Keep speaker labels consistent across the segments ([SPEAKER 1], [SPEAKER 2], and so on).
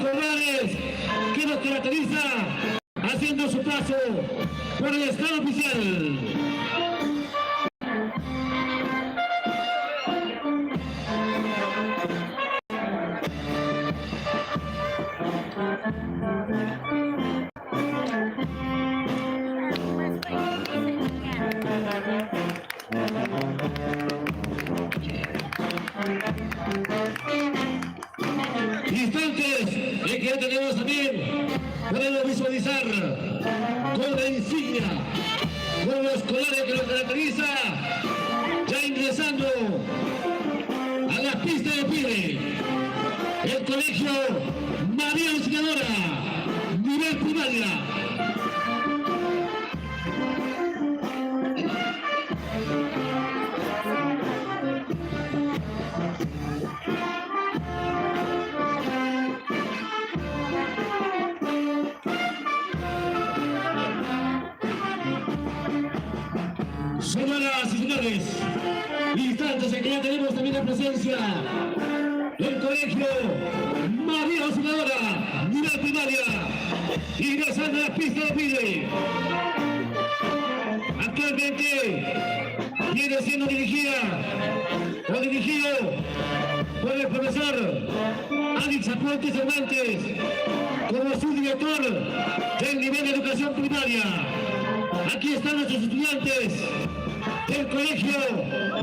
[SPEAKER 1] colores que nos caracteriza, haciendo su paso por el estado oficial. Instantes en que ya tenemos también, podemos visualizar con la insignia, con los colores que nos caracteriza, ya ingresando a la pista de Pide, el colegio María Auxiliadora, nivel primaria. Señoras y señores, instantes en que ya tenemos también la presencia del colegio María Auxiliadora, nivel primaria, ingresando a la pista de Pide. Actualmente viene siendo dirigida o dirigido por el profesor Alex Aponte Cervantes como subdirector del nivel de educación primaria. Aquí están nuestros estudiantes del colegio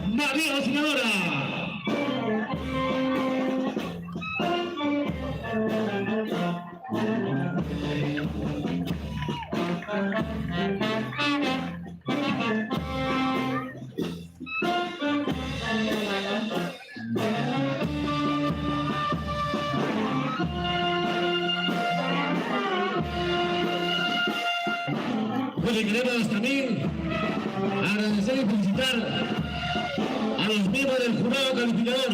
[SPEAKER 1] María Auxiliadora. Pues queremos también agradecer y felicitar a los miembros del jurado calificador,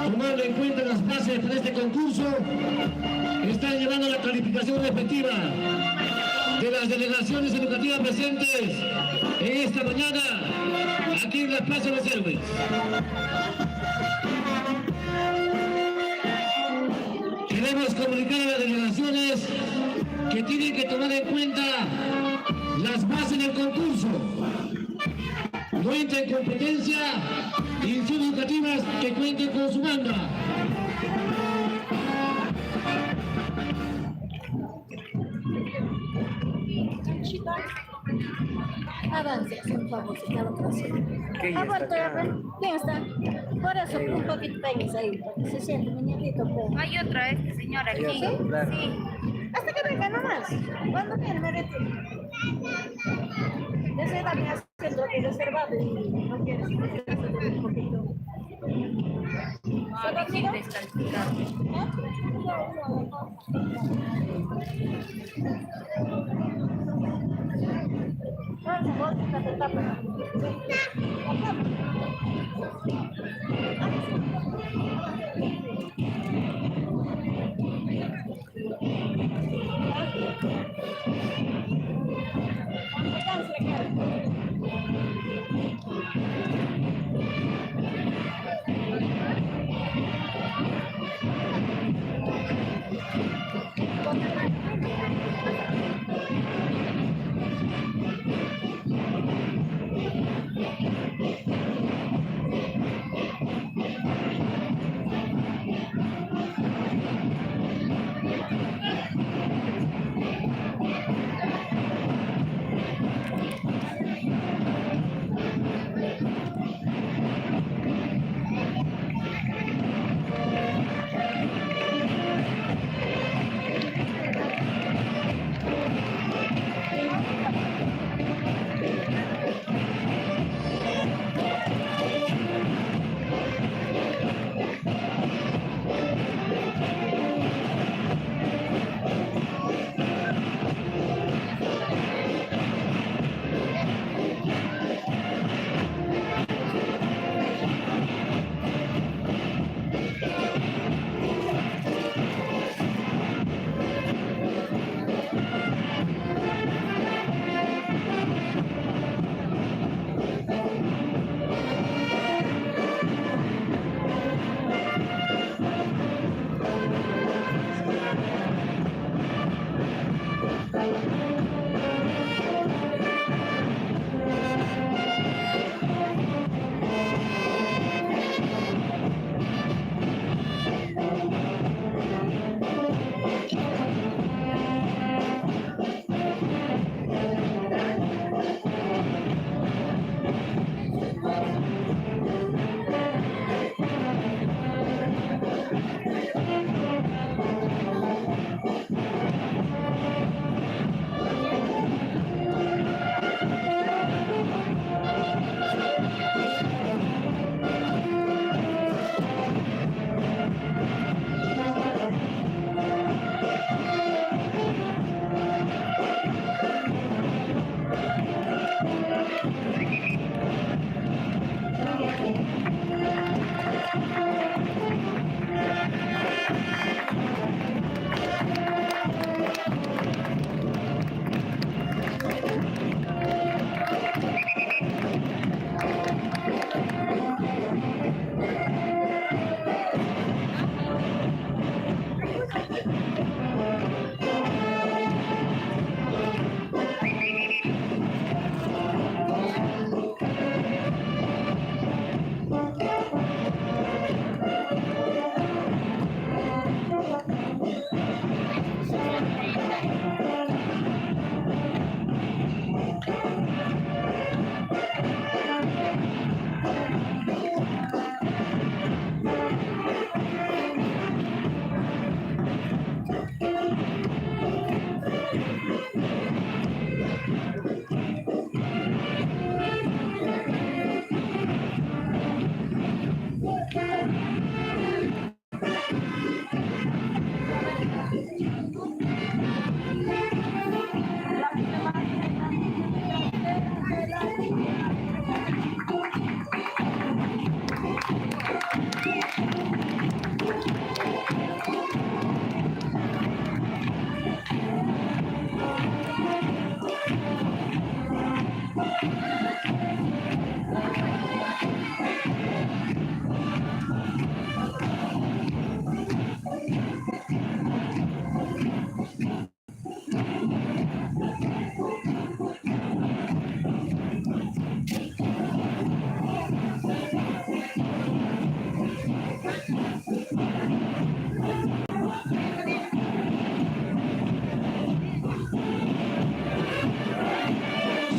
[SPEAKER 1] tomando en cuenta las bases de este concurso, están llevando la calificación efectiva de las delegaciones educativas presentes en esta mañana aquí en la Plaza de los Héroes. Queremos comunicar a las delegaciones que tienen que tomar en cuenta las bases del concurso. No entra en competencia instituciones educativas que cuenten con su banda.
[SPEAKER 2] Avance, por favor, señor ¿Quién está? Por eso, un poquito pegues ahí, porque se siente muñequito.
[SPEAKER 3] Hay otra señora aquí.
[SPEAKER 2] ¿Sí? Sí. Hasta que venga nomás. Cuando viene, me retiro. Desde la me haciendo aquí reservado y no quieres hacer un poquito.
[SPEAKER 3] Ah, sí, descalificado.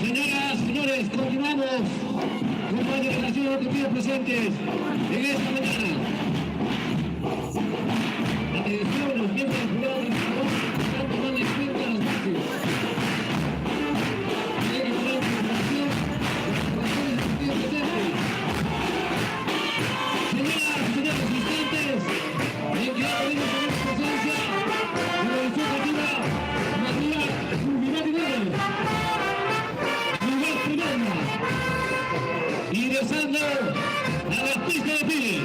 [SPEAKER 1] Señoras, señores, continuamos con más declaraciones educativas presentes en esta mañana. Atención, los miembros del jurado del salón están tomando en cuenta las bases. Hay que tomar en consideración las declaraciones educativas presentes. Señoras, señores asistentes, en que ya tenemos en nuestra presencia de la edición educativa María Julián Rivera. Ingresando a la pista de pile.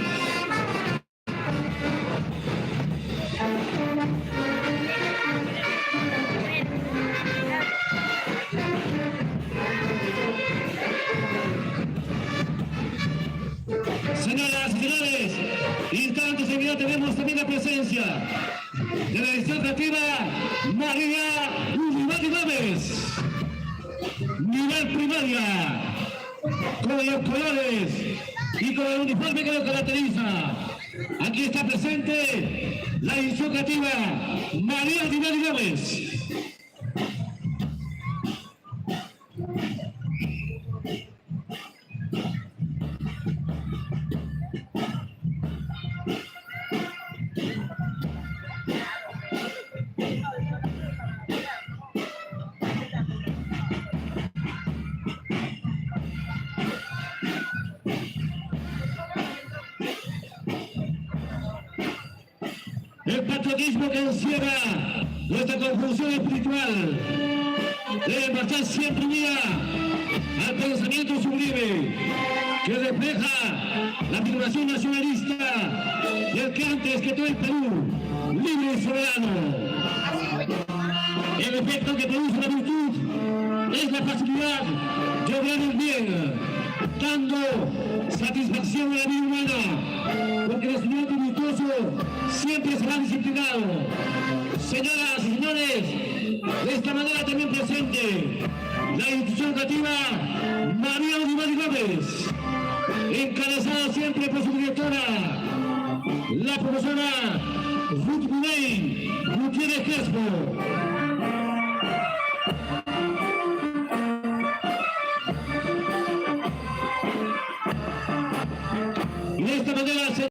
[SPEAKER 1] Señoras y señores, instantes en que ya tenemos también la presencia de la edición creativa María Ulimati Gómez. Nivel primaria, con los colores y con el uniforme que lo caracteriza. Aquí está presente la edición creativa María Ulimati Gómez. El patriotismo que encierra nuestra confusión espiritual debe marchar siempre unida al pensamiento sublime que refleja la afirmación nacionalista del que antes que todo el Perú, libre y soberano. El efecto que produce la virtud es la facilidad de obrar el bien, dando satisfacción a la vida humana, porque el estudiante virtuoso siempre será disciplinado. Señoras y señores, de esta manera también presente la institución educativa María Ulimati Gómez, encabezada siempre por su directora, la profesora Ruth Guley Gutiérrez Crespo. Y de esta manera se